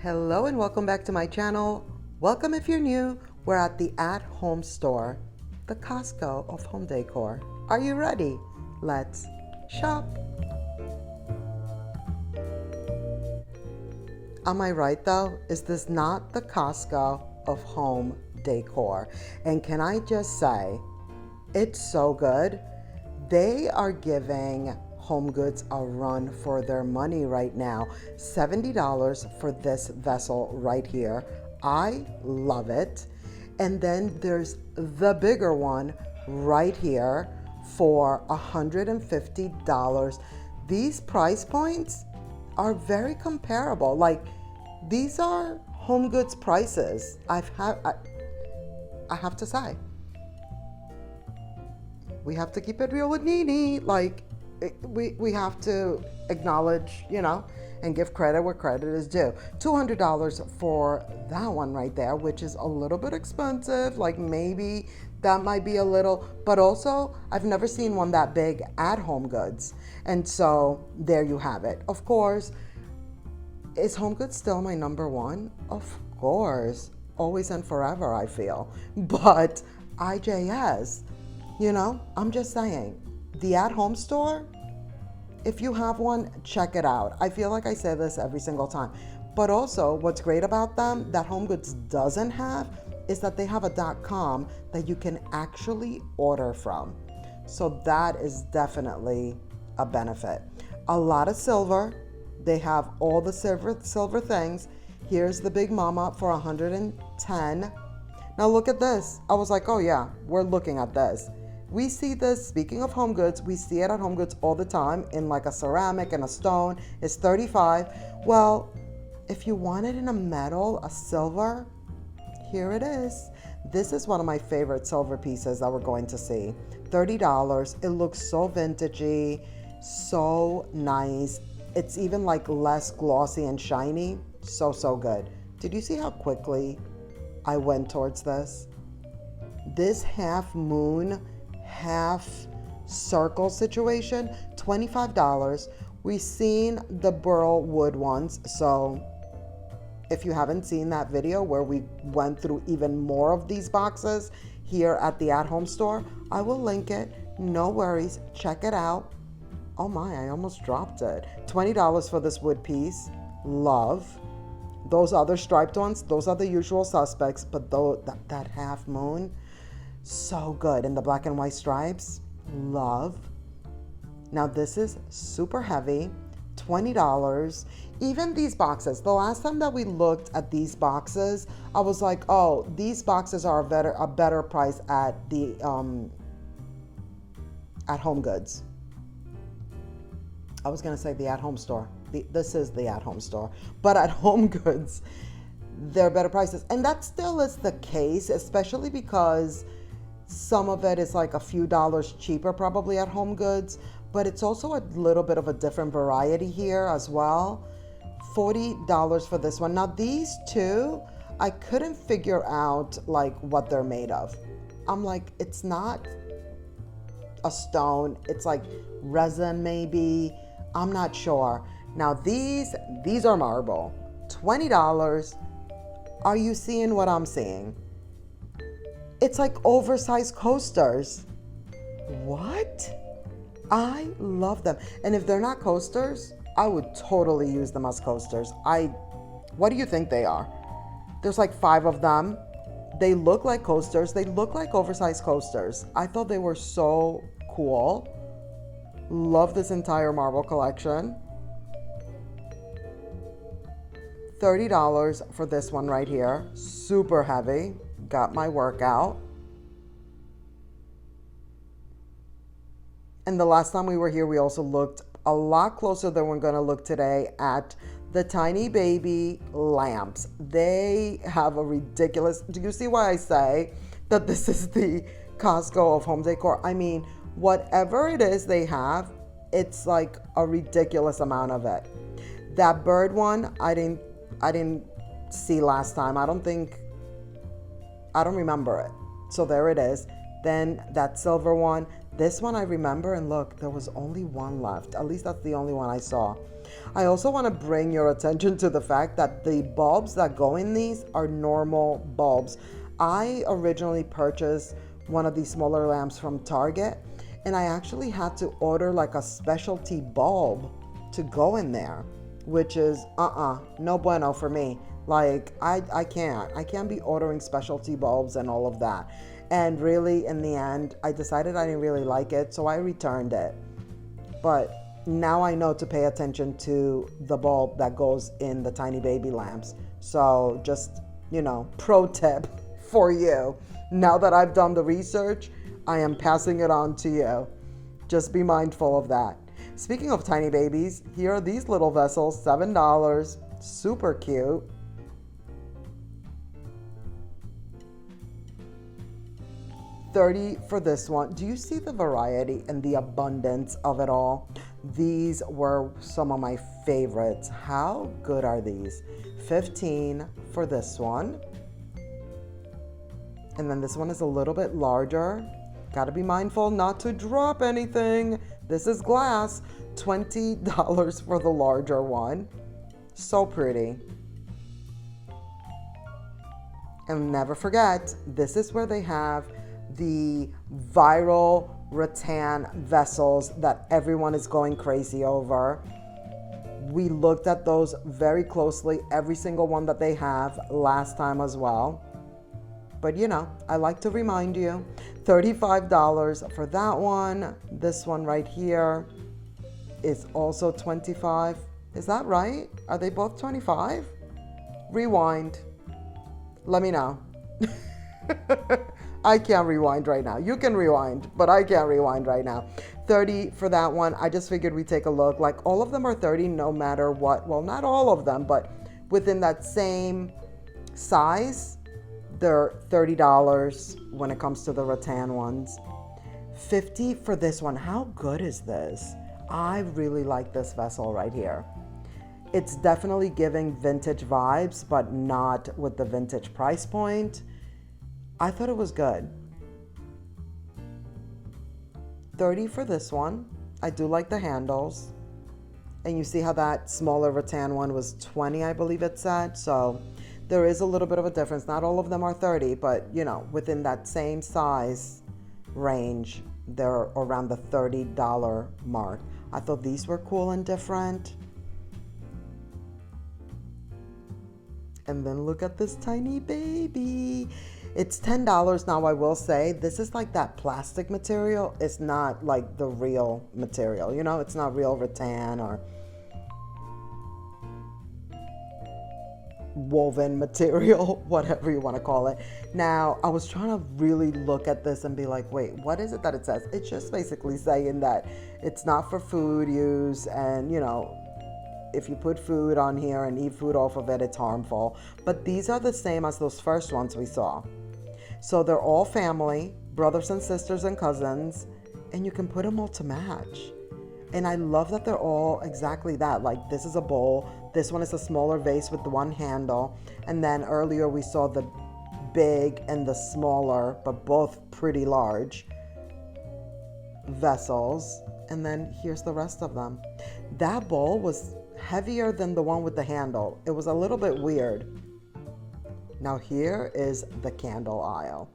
Hello and welcome back to my channel. Welcome if you're new. We're at the at-home store, the Costco of home decor. Are you ready? Let's shop. Am I right though? Is this not the Costco of home decor? And can I just say, it's so good. They are giving Home Goods a run for their money right now. $70 for this vessel right here. I love it. And then there's the bigger one right here for $150. These price points are very comparable. Like, these are Home Goods prices. I have to say. We have to keep it real with Nene. Like, we have to acknowledge, and give credit where credit is due. $200 for that one right there, which is a little bit expensive. Like, maybe that might be a little, but also I've never seen one that big at Home Goods. And so there you have it. Of course, is Home Goods still my number one? Of course. Always and forever, I feel. But IJS, I'm just saying, the at-home store, if you have one, check it out. I feel like I say this every single time. But also, what's great about them that Home Goods doesn't have is that they have a .com that you can actually order from. So that is definitely a benefit. A lot of silver. They have all the silver things. Here's the Big Mama for $110. Now look at this. I was like, oh yeah, we're looking at this. We see this, speaking of Home Goods, we see it at Home Goods all the time in like a ceramic and a stone. It's $35. Well, if you want it in a metal, a silver, here it is. This is one of my favorite silver pieces that we're going to see. $30. It looks so vintagey, so nice. It's even like less glossy and shiny. So good. Did you see how quickly I went towards this? This half moon, half circle situation, $25. We've seen the burl wood ones, so if you haven't seen that video where we went through even more of these boxes here at the at-home store, I will link it. No worries, check it out. Oh my, I almost dropped it. $20 for this wood piece. Love. Those other striped ones, those are the usual suspects, but that half moon, so good. In the black and white stripes, love. Now this is super heavy, $20. Even these boxes, the last time that we looked at these boxes, I was like, oh, these boxes are a better price at the at Home Goods. I was gonna say the at-home store. This is the at-home store, but at Home Goods, they're better prices. And that still is the case, especially because some of it is like a few dollars cheaper probably at Home Goods, but it's also a little bit of a different variety here as well. $40 for this one. Now these two, I couldn't figure out like what they're made of. I'm like, it's not a stone, it's like resin maybe. I'm not sure. Now these are marble. $20. Are you seeing what I'm seeing? It's like oversized coasters. What? I love them. And if they're not coasters, I would totally use them as coasters. What do you think they are? There's like 5 of them. They look like coasters. They look like oversized coasters. I thought they were so cool. Love this entire marble collection. $30 for this one right here. Super heavy. Got my workout. And the last time we were here, we also looked a lot closer than we're going to look today at the tiny baby lamps. They have a ridiculous... Do you see why I say that this is the Costco of home decor? I mean, whatever it is they have, it's like a ridiculous amount of it. That bird one, I didn't see last time. I don't remember it. So there it is. Then that silver one, This one I remember, and look, there was only one left. At least that's the only one I saw. I also want to bring your attention to the fact that the bulbs that go in these are normal bulbs. I originally purchased one of these smaller lamps from Target, and I actually had to order like a specialty bulb to go in there, which is no bueno for me. Like I can't be ordering specialty bulbs and all of that. And really, in the end, I decided I didn't really like it, so I returned it. But now I know to pay attention to the bulb that goes in the tiny baby lamps. So just, pro tip for you. Now that I've done the research, I am passing it on to you. Just be mindful of that. Speaking of tiny babies, here are these little vessels, $7. Super cute. $30 for this one. Do you see the variety and the abundance of it all? These were some of my favorites. How good are these? $15 for this one. And then this one is a little bit larger. Got to be mindful not to drop anything. This is glass. $20 for the larger one. So pretty. And never forget, this is where they have the viral rattan vessels that everyone is going crazy over. We looked at those very closely, every single one that they have last time as well. But I like to remind you, $35 for that one. This one right here is also $25. Is that right? Are they both $25? Rewind. Let me know. I can't rewind right now. You can rewind, but I can't rewind right now. $30 for that one. I just figured we'd take a look. Like, all of them are $30 no matter what. Well, not all of them, but within that same size, they're $30 when it comes to the rattan ones. $50 for this one. How good is this? I really like this vessel right here. It's definitely giving vintage vibes, but not with the vintage price point. I thought it was good. $30 for this one. I do like the handles. And you see how that smaller rattan one was $20, I believe it said. So there is a little bit of a difference. Not all of them are $30, but within that same size range, they're around the $30 mark. I thought these were cool and different. And then look at this tiny baby. It's $10 now. I will say this is like that plastic material. It's not like the real material. It's not real rattan or woven material, whatever you want to call it. Now, I was trying to really look at this and be like, wait, what is it that it says? It's just basically saying that it's not for food use, and if you put food on here and eat food off of it, it's harmful. But these are the same as those first ones we saw. So they're all family, brothers and sisters and cousins, and you can put them all to match. And I love that they're all exactly that. Like, this is a bowl. This one is a smaller vase with the one handle. And then earlier we saw the big and the smaller, but both pretty large vessels. And then here's the rest of them. That bowl was heavier than the one with the handle. It was a little bit weird. Now here is the candle aisle.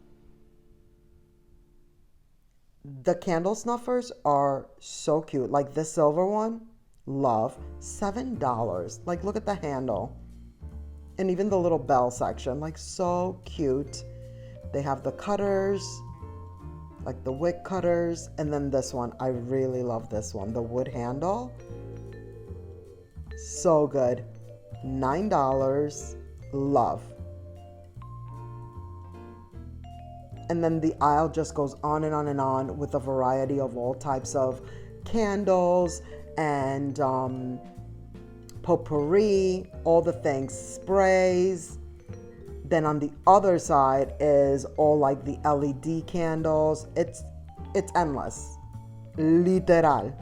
The candle snuffers are so cute. Like this silver one, love. $7. Like, look at the handle. And even the little bell section, like, so cute. They have the cutters, like the wick cutters. And then this one, I really love this one. The wood handle. So good. $9. Love. And then the aisle just goes on and on and on with a variety of all types of candles and potpourri, all the things, sprays. Then on the other side is all like the LED candles. It's endless. Literal.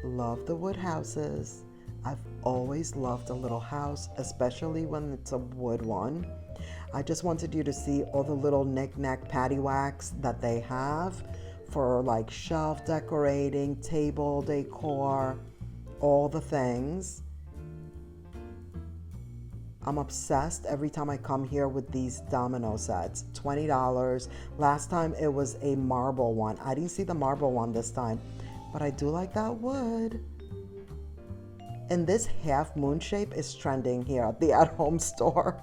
Love the wood houses. I've always loved a little house, especially when it's a wood one. I just wanted you to see all the little knick-knack paddywhacks that they have for like shelf decorating, table decor, all the things. I'm obsessed every time I come here with these domino sets. $20. Last time it was a marble one. I didn't see the marble one this time, but I do like that wood. And this half moon shape is trending here at the at-home store.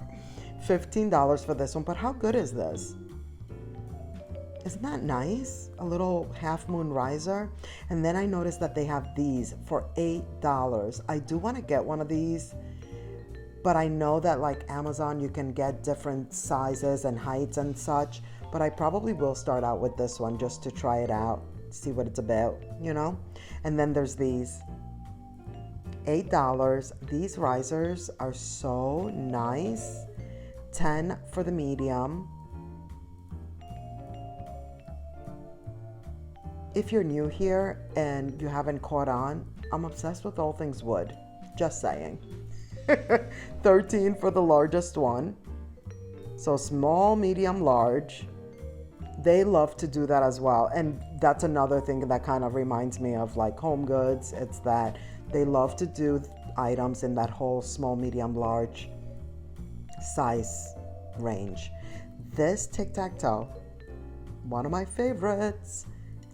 $15 for this one, but how good is this? Isn't that nice? A little half moon riser. And then I noticed that they have these for $8. I do want to get one of these, but I know that like Amazon, you can get different sizes and heights and such, but I probably will start out with this one just to try it out, see what it's about, you know? And then there's these. $8. These risers are so nice. 10 for the medium. If you're new here and you haven't caught on, I'm obsessed with all things wood. Just saying. 13 for the largest one. So small, medium, large. They love to do that as well. And that's another thing that kind of reminds me of like Home Goods. It's that they love to do items in that whole small, medium, large size range. This tic-tac-toe, one of my favorites.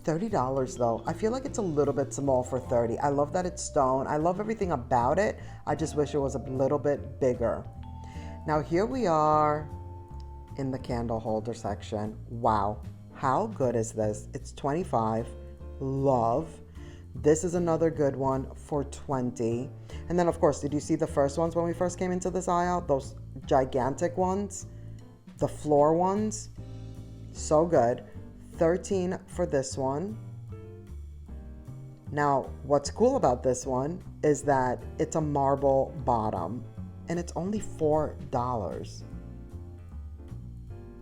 $30 though. I feel like it's a little bit small for $30. I love that it's stone. I love everything about it. I just wish it was a little bit bigger. Now here we are in the candle holder section. Wow, how good is this? It's $25. Love. This is another good one for $20. And then of course, did you see the first ones when we first came into this aisle? Those gigantic ones, the floor ones, so good. $13 for this one. Now, what's cool about this one is that it's a marble bottom and it's only $4.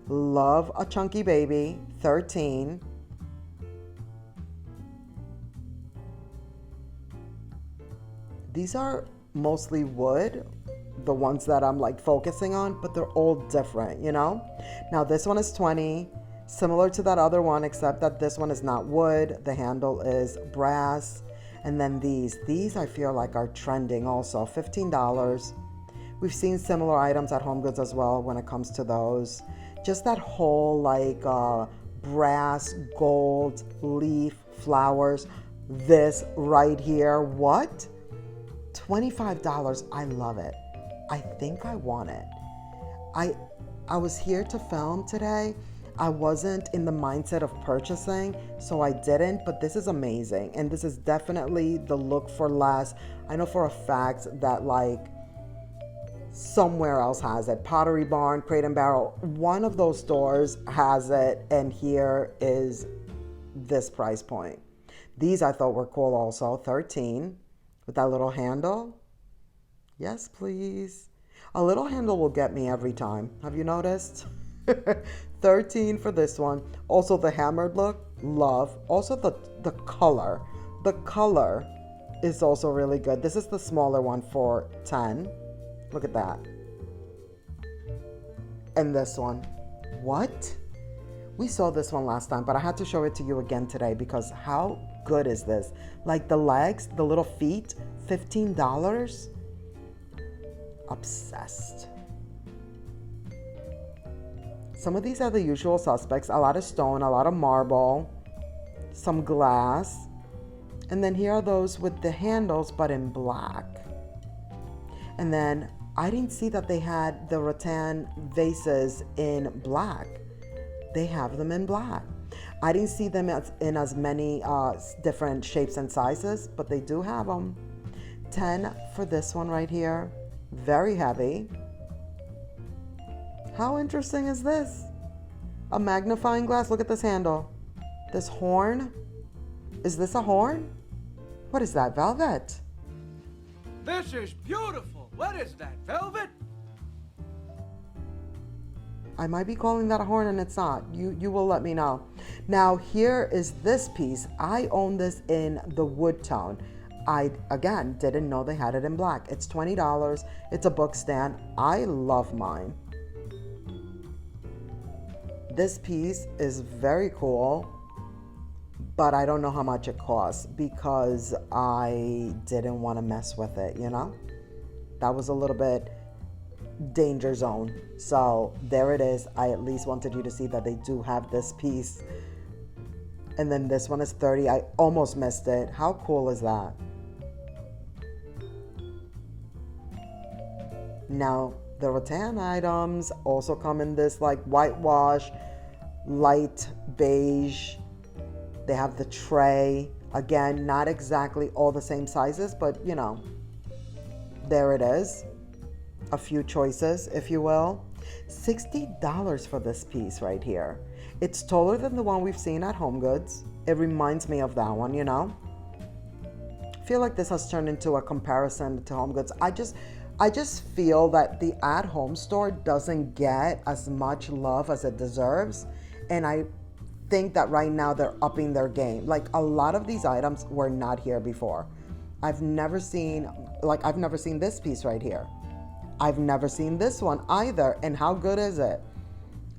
Love a chunky baby. $13. These are mostly wood, the ones that I'm like focusing on, but they're all different, you know? Now this one is $20, similar to that other one, except that this one is not wood. The handle is brass. And then these I feel like are trending also, $15. We've seen similar items at Home Goods as well when it comes to those. Just that whole like brass, gold, leaf, flowers. This right here, what? $25. I love it. I think I want it. I was here to film today. I wasn't in the mindset of purchasing, so I didn't, but this is amazing. And this is definitely the look for less. I know for a fact that like somewhere else has it. Pottery Barn, Crate and Barrel, one of those stores has it, and here is this price point. These I thought were cool also, $13 with that little handle. Yes, please. A little handle will get me every time. Have you noticed? $13 for this one. Also the hammered look, love. Also the color. The color is also really good. This is the smaller one for $10. Look at that. And this one. What? We saw this one last time, but I had to show it to you again today because how good is this? Like the legs, the little feet, $15. Obsessed. Some of these are the usual suspects. A lot of stone, a lot of marble, some glass. And then here are those with the handles, but in black. And then I didn't see that they had the rattan vases in black. They have them in black. I didn't see them in as many different shapes and sizes, but they do have them. $10 for this one right here. Very heavy. How interesting is this? A magnifying glass. Look at this handle. This horn. Is this a horn? What is that, velvet? This is beautiful. What is that, velvet? I might be calling that a horn and it's not. You will let me know. Now here is this piece. I own this in the wood tone. I, again, didn't know they had it in black. It's $20. It's a book stand. I love mine. This piece is very cool, but I don't know how much it costs because I didn't want to mess with it, you know? That was a little bit danger zone. So there it is. I at least wanted you to see that they do have this piece. And then this one is $30. I almost missed it. How cool is that? Now, the rattan items also come in this like whitewash, light beige. They have the tray. Again, not exactly all the same sizes, but you know, there it is. A few choices, if you will. $60 for this piece right here. It's taller than the one we've seen at Home Goods. It reminds me of that one, you know. I feel like this has turned into a comparison to Home Goods. I just feel that the at-home store doesn't get as much love as it deserves. And I think that right now they're upping their game. Like a lot of these items were not here before. I've never seen this piece right here. I've never seen this one either. And how good is it?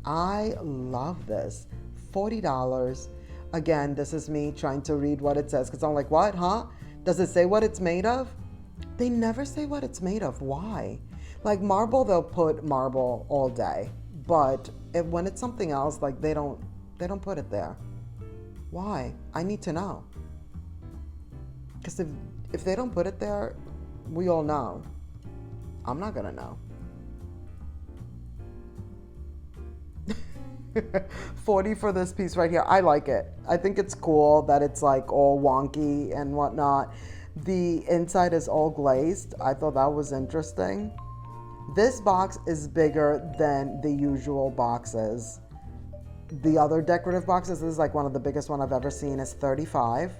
I love this. $40. Again, this is me trying to read what it says because I'm like, what, huh? Does it say what it's made of? They never say what it's made of. Why? Like marble, they'll put marble all day. But when it's something else, like they don't put it there. Why? I need to know. Because if they don't put it there, we all know. I'm not gonna know. $40 for this piece right here. I like it. I think it's cool that it's like all wonky and whatnot. The inside is all glazed. I thought that was interesting. This box is bigger than the usual boxes. The other decorative boxes, this is like one of the biggest one I've ever seen, is $35.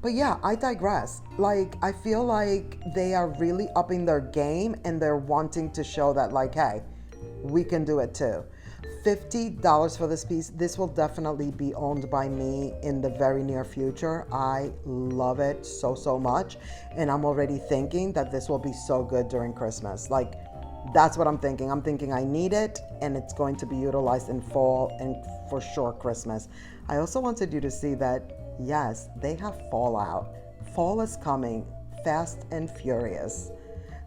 But yeah, I digress. Like, I feel like they are really upping their game and they're wanting to show that like, hey, we can do it too. $50 for this piece. This will definitely be owned by me in the very near future. I love it so, so much. And I'm already thinking that this will be so good during Christmas. Like, that's what I'm thinking. I'm thinking I need it and it's going to be utilized in fall and for sure Christmas. I also wanted you to see that, yes, they have fall out. Fall is coming fast and furious.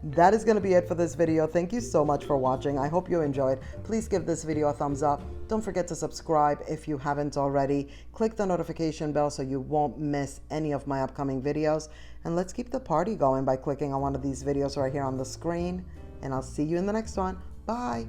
That is going to be it for this video. Thank you so much for watching. I hope you enjoyed. Please give this video a thumbs up. Don't forget to subscribe if you haven't already. Click the notification bell so you won't miss any of my upcoming videos. And let's keep the party going by clicking on one of these videos right here on the screen. And I'll see you in the next one. Bye.